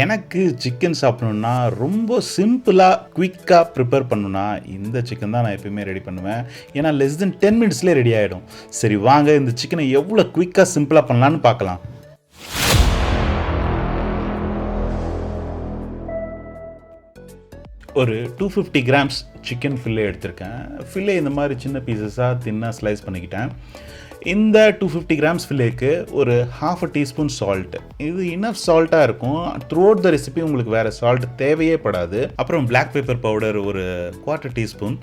எனக்கு சிக்கன் சாப்பிடணுன்னா ரொம்ப சிம்பிளாக குயிக்காக ப்ரிப்பேர் பண்ணணுன்னா இந்த சிக்கன் தான் நான் எப்பயுமே ரெடி பண்ணுவேன். ஏன்னா லெஸ் தென் 10 மினிட்ஸ்லேயே ரெடி ஆகிடும். சரி வாங்க இந்த சிக்கனை எவ்வளோ குயிக்காக சிம்பிளாக பண்ணலான்னு பார்க்கலாம். ஒரு 250 கிராம்ஸ் சிக்கன் ஃபில்லே எடுத்திருக்கேன். ஃபில்லே இந்த மாதிரி சின்ன பீசஸாக தின்னாக ஸ்லைஸ் பண்ணிக்கிட்டேன். இந்த 250 கிராம்ஸ் ஃபில்லேக்கு ஒரு ½ டீஸ்பூன் சால்ட். இது இனஃப் சால்ட்டாக இருக்கும். த்ரூ அவுட் த ரெசிபி உங்களுக்கு வேறு சால்ட் தேவையே படாது. அப்புறம் பிளாக் பெப்பர் பவுடர் ஒரு ½ டீஸ்பூன்.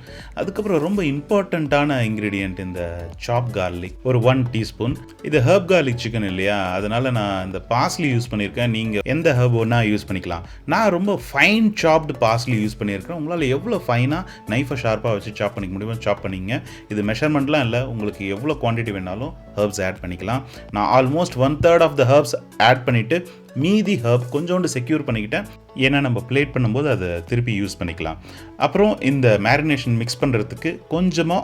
அதுக்கப்புறம் ரொம்ப இம்பார்ட்டண்ட்டான இன்க்ரீடியண்ட் இந்த சாப் கார்லிக் ஒரு 1 டீஸ்பூன். இது ஹர்ப் கார்லிக் சிக்கன் இல்லையா, அதனால் நான் இந்த பார்ஸ்லி யூஸ் பண்ணியிருக்கேன். நீங்கள் எந்த ஹர்ப் ஒன்றா யூஸ் பண்ணிக்கலாம். நான் ரொம்ப ஃபைன் சாப்டு பார்ஸ்லி யூஸ் பண்ணியிருக்கேன். உங்களால் எவ்வளோ ஃபைனாக நைஃபை ஷார்ப்பாக வச்சு சாப் பண்ணிக்க முடியுமோ சாப் பண்ணிங்க. இது மெஷர்மெண்ட்லாம் இல்லை, உங்களுக்கு எவ்வளோ குவான்டிட்டி வேணாலும் ஹர்ப்ஸ் ஆட் பண்ணிக்கலாம். நான் almost 1/3 of the herbs add பண்ணிவிட்டு மீதி ஹர்ப் கொஞ்சோண்டு செக்யூர் பண்ணிக்கிட்டேன். ஏன்னா நம்ம பிளேட் பண்ணும்போது அதை திருப்பி யூஸ் பண்ணிக்கலாம். அப்புறம் இந்த மேரினேஷன் மிக்ஸ் பண்ணுறதுக்கு கொஞ்சமாக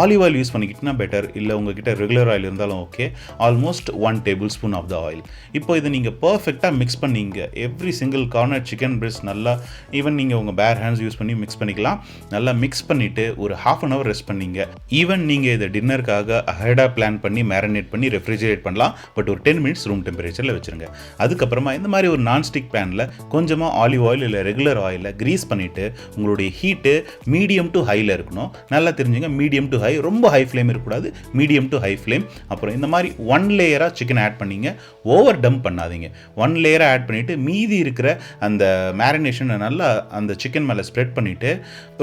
ஆலிவ் ஆயில் யூஸ் பண்ணிக்கிட்டனா பெட்டர். இல்லை உங்ககிட்ட ரெகுலர் ஆயில் இருந்தாலும் okay. Almost 1 tablespoon of the oil. இப்போ இதை நீங்கள் பர்ஃபெக்டாக மிக்ஸ் பண்ணிங்க. Every single corner chicken breast நல்லா ஈவன் நீங்கள் உங்கள் பேர் ஹேண்ட்ஸ் யூஸ் பண்ணி மிக்ஸ் பண்ணிக்கலாம். நல்லா மிக்ஸ் பண்ணிவிட்டு ஒரு ½ hour ரெஸ்ட் பண்ணிங்க. ஈவன் நீங்கள் இதை டின்னருக்காக அஹெடாக பிளான் பண்ணி மேரினேட் பண்ணி ரெஃப்ரிஜரேட் பண்ணலாம். பட் ஒரு 10 மினிட்ஸ் ரூம் டெம்பரேச்சரில் வச்சுருங்க. அதுக்கப்புறமா இந்த மாதிரி ஒரு நான்ஸ்டிக் பேனில் கொஞ்சமாக ஆலிவ் ஆயில் இல்லை ரெகுலர் ஆயிலில் க்ரீஸ் பண்ணிவிட்டு உங்களுடைய ஹீட்டு மீடியம் டு ஹையில் இருக்கணும். நல்லா தெரிஞ்சுங்க, மீடியம் டு ஹை, ரொம்ப ஹை ஃப்ளேம் இருக்கக்கூடாது, மீடியம் டு ஹை ஃப்ளேம். அப்புறம் இந்த மாதிரி 1 லேயராக சிக்கன் ஆட் பண்ணிங்க. ஓவர் டம்ப் பண்ணாதீங்க. 1 லேயராக ஆட் பண்ணிவிட்டு மீதி இருக்கிற அந்த மேரினேஷனை நல்லா அந்த சிக்கன் மேலே ஸ்ப்ரெட் பண்ணிவிட்டு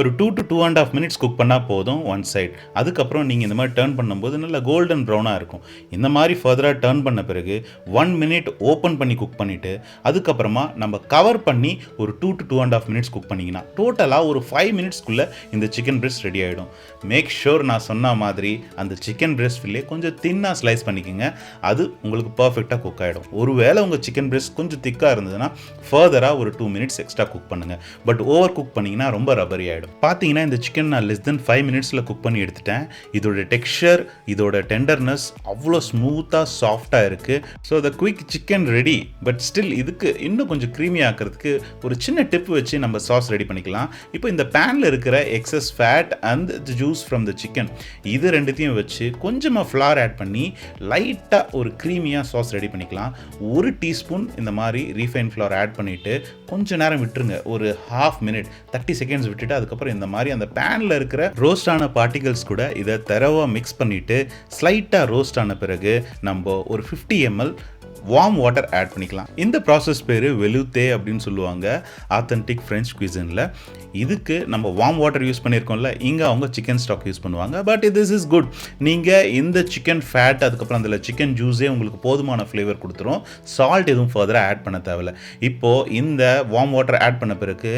ஒரு 2 to 2.5 மினிட்ஸ் குக் பண்ணால் போதும் ஒன் சைட். அதுக்கப்புறம் நீங்கள் இந்த மாதிரி டர்ன் பண்ணும்போது நல்லா கோல்டன் ப்ரௌனாக இருக்கும். இந்த மாதிரி ஃபர்தராக டர்ன் பண்ண பிறகு 1 மினிட் ஓப்பன் பண்ணி குக் பண்ணிவிட்டு அதுக்கப்புறமா நம்ம கவர் பண்ணி ஒரு 2 to 2.5 மினிட்ஸ் குக் பண்ணிங்கன்னா டோட்டலாக ஒரு 5 மினிட்ஸ்க்குள்ளே இந்த சிக்கன் பிரெஸ்ட் ரெடி ஆகிடும். மேக் ஷூர் நான் சொன்ன மாதிரி அந்த சிக்கன் பிரெஸ்ட் ஃபில்லே கொஞ்சம் தின்னாக ஸ்லைஸ் பண்ணிக்கோங்க. அது உங்களுக்கு பர்ஃபெக்டாக குக் ஆகிடும். ஒருவேளை உங்கள் சிக்கன் பிரெஸ்ட் கொஞ்சம் திக்காக இருந்ததுன்னா ஃபர்தராக ஒரு 2 மினிட்ஸ் எக்ஸ்ட்ரா குக் பண்ணுங்கள். பட் ஓவர் குக் பண்ணிங்கன்னா ரொம்ப ரப்பரி ஆகிடும். பார்த்தீங்கன்னா இந்த சிக்கன் நான் லெஸ் தென் 5 மினிட்ஸில் குக் பண்ணி எடுத்துட்டேன். இதோட டெக்ஸ்சர், இதோட டெண்டர்னஸ் அவ்வளோ ஸ்மூத்தாக சாஃப்டாக இருக்குது. So the quick chicken ready. But still இதுக்கு இன்னும் கொஞ்சம் க்ரீமி ஆக்கிறதுக்கு ஒரு சின்ன டிப் வச்சு நம்ம சாஸ் ரெடி பண்ணிக்கலாம். இப்போ இந்த பேனில் இருக்கிற excess fat and juice from the chicken இது ரெண்டுத்தையும் வச்சு கொஞ்சமாக ஃப்ளார் ஆட் பண்ணி லைட்டாக ஒரு க்ரீமியாக சாஸ் ரெடி பண்ணிக்கலாம். 1 டீஸ்பூன் இந்த மாதிரி ரீஃபைன் ஃப்ளார் ஆட் பண்ணிவிட்டு கொஞ்சம் நேரம் விட்டுருங்க. ஒரு ½ மினிட் 30 செகண்ட்ஸ் விட்டுட்டு அதுக்கப்புறம் இந்த மாதிரி அந்த பேனில் இருக்கிற ரோஸ்டான பார்ட்டிகல்ஸ் கூட இதை தரவாக மிக்ஸ் பண்ணிவிட்டு ஸ்லைட்டாக ரோஸ்ட் ஆன பிறகு நம்ம ஒரு 50 ml வார்ம் வாட்டர் ஆட் பண்ணிக்கலாம். இந்த ப்ராசஸ் பேர் வெலுத்தே அப்படின்னு சொல்லுவாங்க ஆத்தென்டிக் ஃப்ரெஞ்ச் குவிசனில். இதுக்கு நம்ம வார்ம் வாட்டர் யூஸ் பண்ணியிருக்கோம்ல, இங்கே அவங்க சிக்கன் ஸ்டாக் யூஸ் பண்ணுவாங்க. But this is good. நீங்கள் இந்த சிக்கன் ஃபேட் அதுக்கப்புறம் அதில் சிக்கன் ஜூஸே உங்களுக்கு போதுமான ஃப்ளேவர் கொடுத்துரும். சால்ட் எதுவும் ஃபர்தராக ஆட் பண்ண தேவையில்ல. இப்போது இந்த வார்ம் வாட்டர் ஆட் பண்ண பிறகு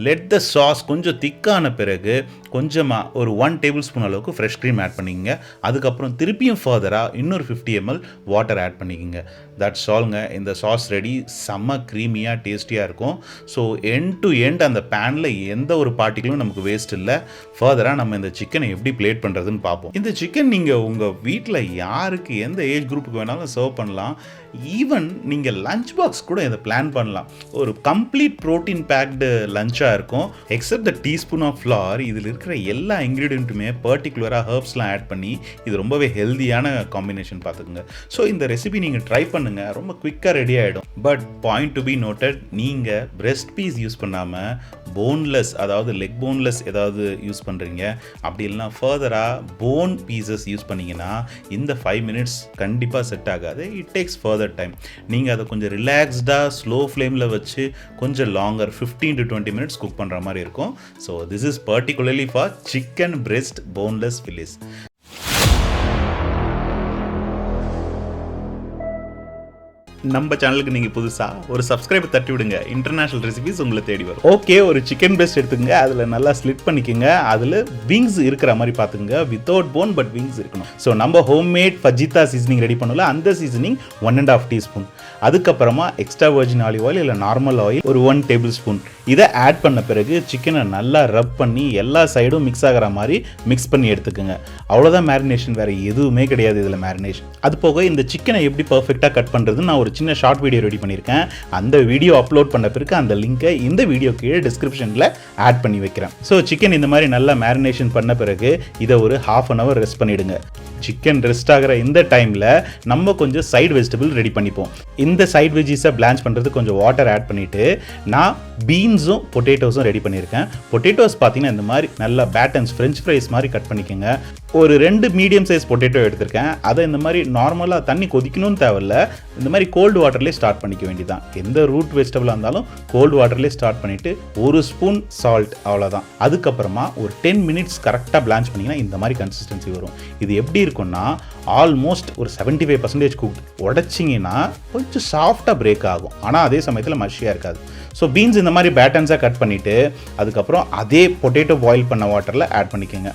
லெட் த சாஸ் கொஞ்சம் திக்கான பிறகு கொஞ்சமாக ஒரு 1 டேபிள் ஸ்பூன் அளவுக்கு ஃப்ரெஷ் க்ரீம் ஆட் பண்ணிக்கங்க. அதுக்கப்புறம் திருப்பியும் ஃபர்தராக இன்னொரு 50 ml வாட்டர் ஆட் பண்ணிக்கோங்க. தட்ஸ் ஆல்ங்க. இந்த சாஸ் ரெடி. செம்ம க்ரீமியாக டேஸ்டியாக இருக்கும். ஸோ எண்ட் டு எண்ட் அந்த பேனில் எந்த ஒரு பார்ட்டிகளும் நமக்கு வேஸ்ட் இல்லை. ஃபர்தராக நம்ம இந்த சிக்கனை எப்படி பிளேட் பண்ணுறதுன்னு பார்ப்போம். இந்த சிக்கன் நீங்கள் உங்கள் வீட்டில் யாருக்கு எந்த ஏஜ் குரூப்புக்கு வேணாலும் சர்வ் பண்ணலாம். ஈவன் நீங்கள் லஞ்ச் பாக்ஸ் கூட இதை பிளான் பண்ணலாம். ஒரு கம்ப்ளீட் ப்ரோட்டீன் பேக்டு லஞ்சாக இருக்கும். Except the teaspoon of flour. இதில் இருக்கிற எல்லா இன்க்ரீடியண்ட்டுமே பர்டிகுலராக ஹர்ப்ஸ்லாம் ஆட் பண்ணி இது ரொம்பவே ஹெல்தியான காம்பினேஷன் பார்த்துக்குங்க. ஸோ இந்த ரெசிபி நீங்கள் ட்ரை பண்ணுங்கள். ரொம்ப குவிக்காக ரெடி ஆகிடும். But point to be noted, நீங்கள் பிரெஸ்ட் பீஸ் யூஸ் பண்ணாமல் போன்லெஸ், அதாவது லெக் போன்லெஸ் ஏதாவது யூஸ் பண்ணுறீங்க, அப்படி இல்லைனா ஃபர்தராக போன் பீசஸ் யூஸ் பண்ணிங்கன்னா இந்த 5 மினிட்ஸ் கண்டிப்பாக செட் ஆகாது. It takes further time. நீங்கள் அதை கொஞ்சம் ரிலாக்ஸ்டாக ஸ்லோ ஃப்ளேமில் வச்சு கொஞ்சம் லாங்கர் 15 to 20 மினிட்ஸ் குக் பண்ணுற மாதிரி இருக்கும். So this is particularly for chicken breast boneless fillets. நம்ம சேனலுக்கு நீங்கள் புதுசாக ஒரு சப்ஸ்கிரைபர் தட்டி விடுங்க. இன்டர்நேஷனல் ரெசிபிஸ் உங்களை தேடி வரும். ஓகே, ஒரு சிக்கன் பிரெஸ்ட் எடுத்துங்க. அதில் நல்லா ஸ்லிட் பண்ணிக்கோங்க. அதில் விங்ஸ் இருக்கிற மாதிரி பார்த்துங்க. வித்தவுட் போன் பட் விங்ஸ் இருக்கணும். ஸோ நம்ம ஹோம்மேட் ஃபஜிதா சீசனிங் ரெடி பண்ணல. அந்த சீசனிங் 1.5 டீஸ்பூன். அதுக்கப்புறமா எக்ஸ்ட்ரா வர்ஜின் ஆலிவ் ஆயில் இல்லை நார்மல் ஆயில் ஒரு 1 டேபிள் ஸ்பூன். இதை ஆட் பண்ண பிறகு சிக்கனை நல்லா ரப் பண்ணி எல்லா சைடும் மிக்ஸ் ஆகிற மாதிரி மிக்ஸ் பண்ணி எடுத்துக்கோங்க. அவ்வளோதான் மேரினேஷன். வேறு எதுவுமே கிடையாது இதில் மேரினேஷன். அது போக இந்த சிக்கனை எப்படி பர்ஃபெக்டாக கட் பண்ணுறதுன்னு நான் ஒரு ஒரு சின்ன ஷார்ட் வீடியோ ரெடி பண்ணியிருக்கேன். அந்த வீடியோ அப்லோட் பண்ண பிறகு அந்த லிங்கை இந்த வீடியோ கீழே டிஸ்கிரிப்ஷனில் ஆட் பண்ணி வைக்கிறேன். ஸோ சிக்கன் இந்த மாதிரி நல்லா மேரினேஷன் பண்ண பிறகு இதை ஒரு ½ அன் ஹவர் ரெஸ்ட் பண்ணிவிடுங்க. சிக்கன் ரெஸ்ட் ஆகிற இந்த டைமில் நம்ம கொஞ்சம் சைடு வெஜிடபிள் ரெடி பண்ணிப்போம். இந்த சைடு வெஜிஸை பிளான்ச் பண்ணுறது கொஞ்சம் வாட்டர் ஆட் பண்ணிவிட்டு நான் பீன்ஸும் பொட்டேட்டோஸும் ரெடி பண்ணியிருக்கேன். பொட்டேட்டோஸ் பார்த்தீங்கன்னா இந்த மாதிரி நல்லா பேட்டன்ஸ் ஃப்ரெஞ்ச் ஃப்ரைஸ் மாதிரி கட் பண்ணிக்கோங்க. ஒரு 2 மீடியம் சைஸ் பொட்டேட்டோ எடுத்திருக்கேன். அதை இந்த மாதிரி நார்மலாக தண்ணி கொதிக்கணும்னு தேவையில்ல, இந்த மாதிரி கோல்டு வாட்டர்லேயே ஸ்டார்ட் பண்ணிக்க வேண்டியதான். எந்த ரூட் வெஜிடபிளாக இருந்தாலும் கோல்டு வாட்டர்லேயே ஸ்டார்ட் பண்ணிவிட்டு 1 ஸ்பூன் சால்ட், அவ்வளோதான். அதுக்கப்புறமா ஒரு 10 மினிட்ஸ் கரெக்டாக பிளான்ச் பண்ணிங்கன்னா இந்த மாதிரி கன்சிஸ்டன்சி வரும். இது எப்படி இருக்குன்னா ஆல்மோஸ்ட் ஒரு 75% குக். உடைச்சிங்கன்னா கொஞ்சம் சாஃப்டாக பிரேக் ஆகும், ஆனால் அதே சமயத்தில் மஷியாக இருக்காது. ஸோ பீன்ஸ் இந்த மாதிரி பேட்டன்ஸாக கட் பண்ணிவிட்டு அதுக்கப்புறம் அதே பொட்டேட்டோ பாயில் பண்ண வாட்டரில் ஆட் பண்ணிக்கோங்க.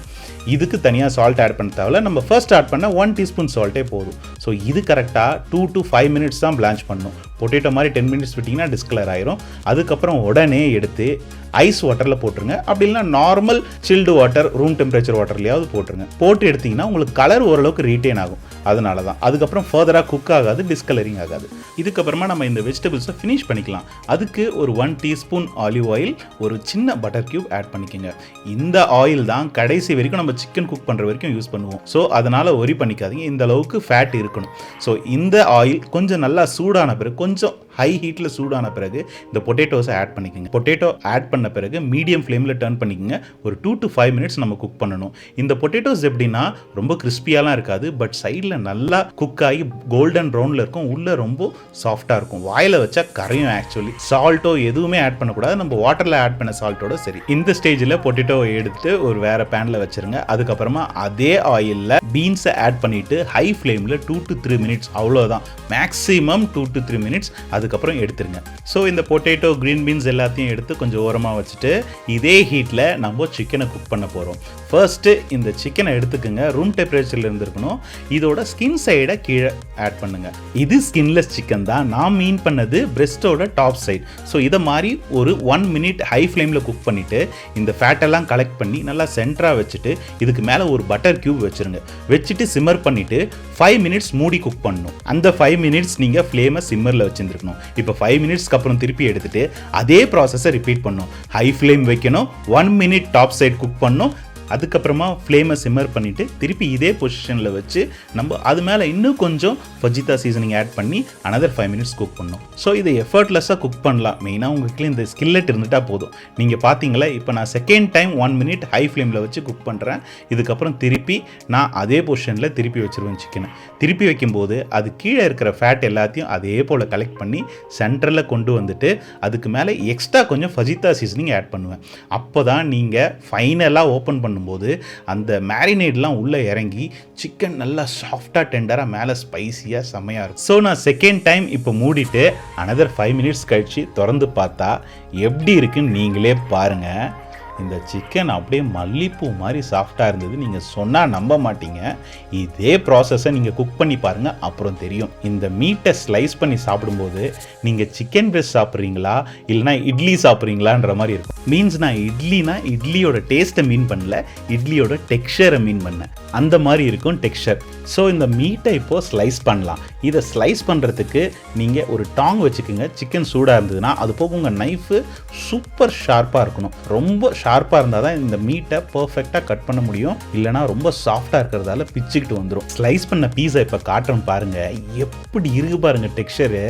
இதுக்கு தனியாக சால்ட் ஆட் பண்ண தேவையில்ல, நம்ம ஃபர்ஸ்ட் ஆட் பண்ண 1 டீஸ்பூன் சால்ட்டே போதும். ஸோ இது கரெக்டாக 2 to 5 மினிட்ஸ் தான் பிளான்ச் பண்ணணும். பொட்டேட்டோ மாதிரி 10 மினிட்ஸ் விட்டிங்கன்னா டிஸ்கலர் ஆயிரும். அதுக்கப்புறம் உடனே எடுத்து ஐஸ் வாட்டரில் போட்டுருங்க. அப்படி இல்லைனா normal chilled water, room temperature வாட்டர்லையாவது போட்டுருங்க. போட்டு எடுத்திங்கன்னா உங்களுக்கு கலர் ஓரளவுக்கு ரீட்டைன் ஆகும். அதனால தான் அதுக்கப்புறம் ஃபர்தராக குக் ஆகாது, டிஸ்கலரிங் ஆகாது. இதுக்கப்புறமா நம்ம இந்த வெஜிடபிள்ஸை ஃபினிஷ் பண்ணிக்கலாம். அதுக்கு ஒரு 1 டீஸ்பூன் ஆலிவ் ஆயில், ஒரு சின்ன பட்டர் கியூப் ஆட் பண்ணிக்கோங்க. இந்த ஆயில் தான் கடைசி வரைக்கும் நம்ம சிக்கன் குக் பண்ணுற வரைக்கும் யூஸ் பண்ணுவோம். ஸோ அதனால் ஒரி பண்ணிக்காதீங்க, இந்த அளவுக்கு ஃபேட் இருக்கணும். ஸோ இந்த ஆயில் கொஞ்சம் நல்லா சூடான பிறகு, கொஞ்சம் ஹை ஹீட்டில் சூடான பிறகு இந்த பொட்டேட்டோஸை ஆட் பண்ணிக்கோங்க. பொட்டேட்டோ ஆட் பண்ண பிறகு மீடியம் ஃப்ளேமில் டர்ன் பண்ணிக்கோங்க. ஒரு 2 to 5 மினிட்ஸ் நம்ம குக் பண்ணணும். இந்த பொட்டேட்டோஸ் எப்படின்னா ரொம்ப கிறிஸ்பியாலாம் இருக்காது, பட் சைடில் நல்லா குக் ஆகி கோல்டன் ப்ரௌனில் இருக்கும், உள்ளே ரொம்ப சாஃப்டாக இருக்கும். வாயில் வச்சா கரையும். ஆக்சுவலி சால்ட்டோ எதுவுமே ஆட் பண்ணக்கூடாது, நம்ம வாட்டரில் ஆட் பண்ண சால்ட்டோட சரி. இந்த ஸ்டேஜில் பொட்டேட்டோவை எடுத்து ஒரு வேறு பேனில் வச்சுருங்க. அதுக்கப்புறமா அதே ஆயிலில் பீன்ஸை ஆட் பண்ணிவிட்டு ஹை ஃப்ளேமில் 2 to 3 மினிட்ஸ், அவ்வளோதான், மேக்ஸிமம் 2 to 3 மினிட்ஸ். அதுக்கப்புறம் எடுத்துருங்க. ஸோ இந்த பொட்டேட்டோ, க்ரீன் பீன்ஸ் எல்லாத்தையும் எடுத்து கொஞ்சம் ஓரமாக வச்சுட்டு இதே ஹீட்டில் நம்ம சிக்கனை குக் பண்ண போகிறோம். ஃபர்ஸ்ட்டு இந்த சிக்கனை எடுத்துக்கோங்க, ரூம் டெம்பரேச்சரில் இருந்துருக்கணும். இதோட ஸ்கின் சைடை கீழே ஆட் பண்ணுங்க. இது ஸ்கின்லெஸ் சிக்கன் தான், நான் மீன் பண்ணது பிரெஸ்டோட டாப் சைடு. ஸோ இதை மாதிரி ஒரு 1 மினிட் ஹை ஃப்ளேமில் குக் பண்ணிவிட்டு இந்த ஃபேட்டெல்லாம் கலெக்ட் பண்ணி நல்லா சென்டராக வச்சுட்டு இதுக்கு மேலே ஒரு பட்டர் கியூப் வச்சுருங்க. வச்சுட்டு சிம்மர் பண்ணிவிட்டு 5 மினிட்ஸ் மூடி குக் பண்ணணும். அந்த 5 மினிட்ஸ் நீங்கள் ஃப்ளேமை சிம்மரில் வச்சுருந்துருக்கணும். இப்போ 5 மினிட்ஸ்க்கு அப்புறம் திருப்பி எடுத்துட்டு அதே ப்ராசஸை ரிப்பீட் பண்ணணும். ஹை ஃப்ளேம் வைக்கணும், 1 மினிட் டாப் சைடு குக் பண்ணணும். அதுக்கப்புறமா ஃப்ளேமை சிம்மர் பண்ணிவிட்டு திருப்பி இதே பொசிஷனில் வச்சு நம்ம அது மேலே இன்னும் கொஞ்சம் ஃபஜிதா சீசனிங் ஆட் பண்ணி another 5 மினிட்ஸ் குக் பண்ணணும். ஸோ இதை எஃபர்ட்லெஸ்ஸாக குக் பண்ணலாம். மெயினாக உங்களுக்கு இந்த ஸ்கில்லெட் இருந்துட்டால் போதும். நீங்கள் பார்த்தீங்களா, இப்போ நான் செகண்ட் டைம் 1 மினிட் ஹை ஃப்ளேமில் வச்சு குக் பண்ணுறேன். இதுக்கப்புறம் திருப்பி நான் அதே பொசிஷனில் திருப்பி வச்சுருவேன் சிக்கனை. திருப்பி வைக்கும்போது அது கீழே இருக்கிற ஃபேட் எல்லாத்தையும் அதே போல் கலெக்ட் பண்ணி சென்டரில் கொண்டு வந்துட்டு அதுக்கு மேலே எக்ஸ்ட்ரா கொஞ்சம் ஃபஜிதா சீசனிங் ஆட் பண்ணுவேன். அப்போ தான் நீங்கள் ஃபைனலாக ஓப்பன் பண்ணும்போது அந்த மேரினேட்லாம் உள்ளே இறங்கி சிக்கன் நல்லா சாஃப்டாக டெண்டராக மேலே ஸ்பைசியாக செம்மையாக இருக்கும். ஸோ நான் செகண்ட் டைம் இப்போ மூடிட்டு another 5 மினிட்ஸ் கழித்து திறந்து பார்த்தா எப்படி இருக்குன்னு நீங்களே பாருங்கள். இந்த சிக்கன் அப்படியே மல்லிப்பூ மாதிரி சாஃப்டாக இருந்தது. நீங்கள் சொன்னால் நம்ப மாட்டீங்க. இதே ப்ராசஸை நீங்கள் குக் பண்ணி பாருங்கள், அப்புறம் தெரியும். இந்த மீட்டை ஸ்லைஸ் பண்ணி சாப்பிடும்போது நீங்கள் சிக்கன் பிரெஸ்ட் சாப்பிட்றீங்களா இல்லைனா இட்லி சாப்பிட்றீங்களான்ற மாதிரி இருக்கும். மீன்ஸ் நான் இட்லியோட டேஸ்ட்டை மீன் பண்ணல, இட்லியோட டெக்ஸ்சரை மீன் பண்ணேன். அந்த மாதிரி இருக்கும் டெக்ஸ்சர். ஸோ இந்த மீட்டை இப்போது ஸ்லைஸ் பண்ணலாம். இதை ஸ்லைஸ் பண்ணுறதுக்கு நீங்கள் ஒரு டாங் வச்சுக்கோங்க. சிக்கன் சூடாக இருந்ததுன்னா அது போக உங்கள் நைஃபு சூப்பர் ஷார்ப்பாக இருக்கணும். ரொம்ப ஷார்ப்பாக இருந்தால் தான் இந்த மீட்டை பர்ஃபெக்டாக கட் பண்ண முடியும். இல்லைனா ரொம்ப சாஃப்டாக இருக்கிறதால பிச்சுக்கிட்டு வந்துடும். ஸ்லைஸ் பண்ண பீஸை இப்போ காட்டுறோம் பாருங்கள், எப்படி இருக்கு பாருங்கள் டெக்ஸ்சரு.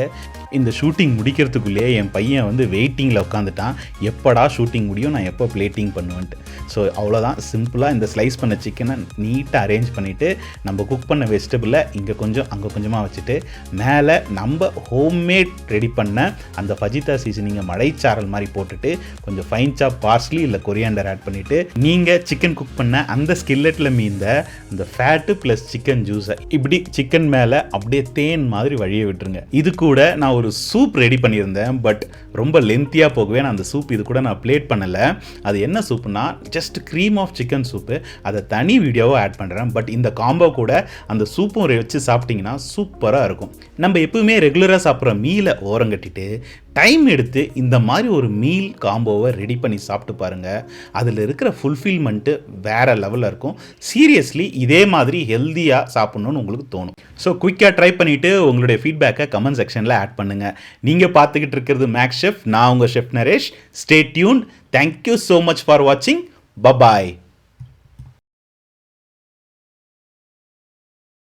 இந்த ஷூட்டிங் முடிக்கிறதுக்குள்ளேயே என் பையன் வந்து வெயிட்டிங்கில் உட்காந்துட்டான், எப்படா ஷூட்டிங் முடியும், நான் எப்போ பிளேட்டிங் பண்ணுவேன்ட்டு. ஸோ அவ்வளோதான், சிம்பிளாக இந்த ஸ்லைஸ் பண்ண சிக்கனை நீட்டாக அரேஞ்ச் பண்ணிவிட்டு நம்ம குக் பண்ண வெஜிடபிளை இங்கே கொஞ்சம் அங்கே கொஞ்சமாக வச்சுட்டு மேலே நம்ம ஹோம்மேட் ரெடி பண்ண அந்த ஃபஜிதா சீசனிங்கை மழைச்சாரல் மாதிரி போட்டுட்டு கொஞ்சம் ஃபைன் சாப் பார்ஸ்லி இல்லை கொரியாண்டர் ஆட் பண்ணிவிட்டு நீங்கள் சிக்கன் குக் பண்ண அந்த ஸ்கில்லெட்டில் மீந்த அந்த ஃபேட்டு ப்ளஸ் சிக்கன் ஜூஸை இப்படி சிக்கன் மேலே அப்படியே தேன் மாதிரி வழிய விட்டுருங்க. இது கூட நான் ஒரு சூப் ரெடி பண்ணியிருந்தேன், பட் ரொம்ப லென்த்தியாக போகவே நான் அந்த சூப் இது கூட நான் பிளேட் பண்ணலை. அது என்ன சூப்புனா just cream of chicken soup. அதை தனி வீடியோவை ஆட் பண்ணுறேன். பட் இந்த காம்போ கூட அந்த சூப்பும் வச்சு சாப்பிட்டிங்கன்னா சூப்பராக இருக்கும். நம்ம எப்பவுமே ரெகுலராக சாப்பிட்ற மீலை ஓரம் கட்டிட்டு டைம் எடுத்து இந்த மாதிரி ஒரு மீல் காம்போவை ரெடி பண்ணி சாப்பிட்டு பாருங்கள். அதில் இருக்கிற ஃபுல்ஃபில்மெண்ட்டு வேறு லெவலில் இருக்கும். சீரியஸ்லி இதே மாதிரி ஹெல்த்தியாக சாப்பிட்ணுன்னு உங்களுக்கு தோணும். ஸோ குயிக்காக ட்ரை பண்ணிவிட்டு உங்களுடைய ஃபீட்பேக்கை கமெண்ட் செக்ஷனில் ஆட் பண்ணுங்கள். நீங்கள் பார்த்துக்கிட்டு இருக்கிறது மேக்ஸ் ஷெஃப். நான் உங்கள் chef Naresh. Stay tuned. Thank you so much for வாட்சிங். பபாய்.